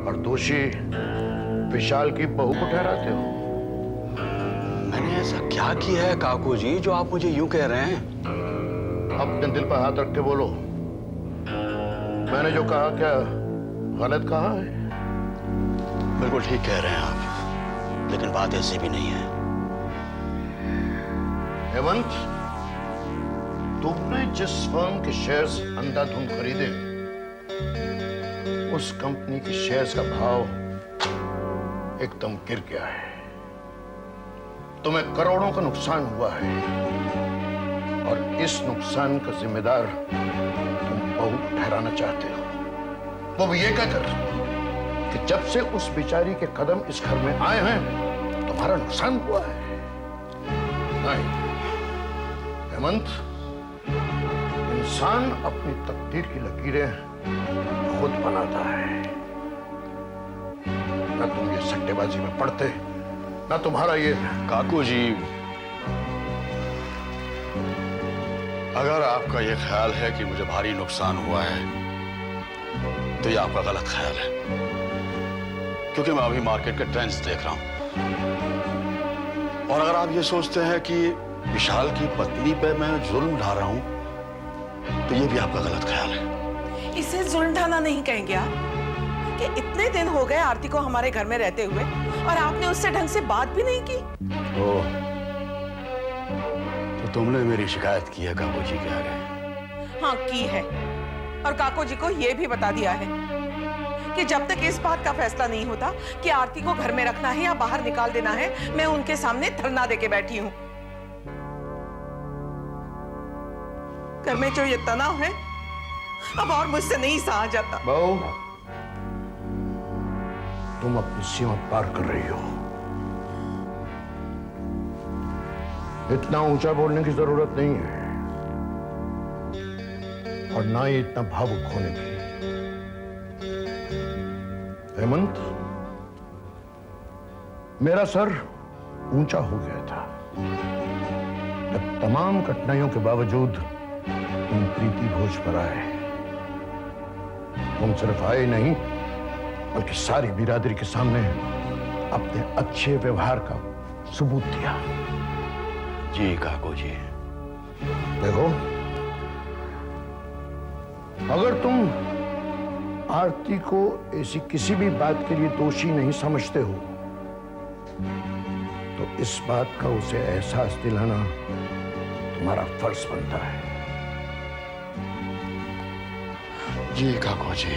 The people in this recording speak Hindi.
और दोषी विशाल की बहू को ठहराते हो। मैंने ऐसा क्या किया है काकू जी जो आप मुझे यूं कह रहे हैं? अपने दिल पर हाथ रख के बोलो, मैंने जो कहा क्या गलत कहा है? बिल्कुल ठीक कह रहे हैं आप, लेकिन बात ऐसी भी नहीं है। हेमंत, तुमने जिस फर्म के शेयर्स अंधाधुंध खरीदे, उस कंपनी के शेयर्स का भाव एकदम गिर गया है। तुम्हें करोड़ों का नुकसान हुआ है और इस नुकसान का जिम्मेदार तुम बहू को ठहराना चाहते हो, वो भी ये कहकर कि जब से उस बेचारी के कदम इस घर में आए हैं तुम्हारा नुकसान हुआ है। नहीं हेमंत, इंसान अपनी तकदीर की लकीरें खुद बनाता है। ना तुम ये सट्टेबाजी में पड़ते, ना तुम्हारा ये। काकू जी, अगर आपका यह ख्याल है कि मुझे भारी नुकसान हुआ है तो यह आपका गलत ख्याल है, क्योंकि मैं अभी मार्केट के ट्रेंड्स देख रहा हूं। और अगर आप ये सोचते हैं कि विशाल की पत्नी पे मैं जुल्म ढा रहा हूं तो यह भी आपका गलत ख्याल है। इसे जुल्म ढाना नहीं कहेंगे आप कि इतने दिन हो गए आरती को हमारे घर में रहते हुए और आपने उससे ढंग से बात भी नहीं की। ओह, तो तुमने मेरी शिकायत की है काकू जी के आगे? हाँ की है, और काको जी को यह भी बता दिया है कि जब तक इस बात का फैसला नहीं होता कि आरती को घर में रखना है या बाहर निकाल देना है, मैं उनके सामने धरना देके बैठी हूं। घर में जो ये तनाव है अब और मुझसे नहीं सहा जाता। बहू, तुम अपनी सीमा पार कर रही हो। इतना ऊंचा बोलने की जरूरत नहीं है और ना ही इतना भावुक होने की। हेमंत, मेरा सर ऊंचा हो गया था जब तमाम कठिनाइयों के बावजूद तुम प्रीति भोज पर आए। तुम सिर्फ आए नहीं बल्कि सारी बिरादरी के सामने अपने अच्छे व्यवहार का सबूत दिया। जी काकू जी। देखो, अगर तुम आरती को ऐसी किसी भी बात के लिए दोषी नहीं समझते हो तो इस बात का उसे एहसास दिलाना तुम्हारा फर्ज बनता है। जी काकू जी।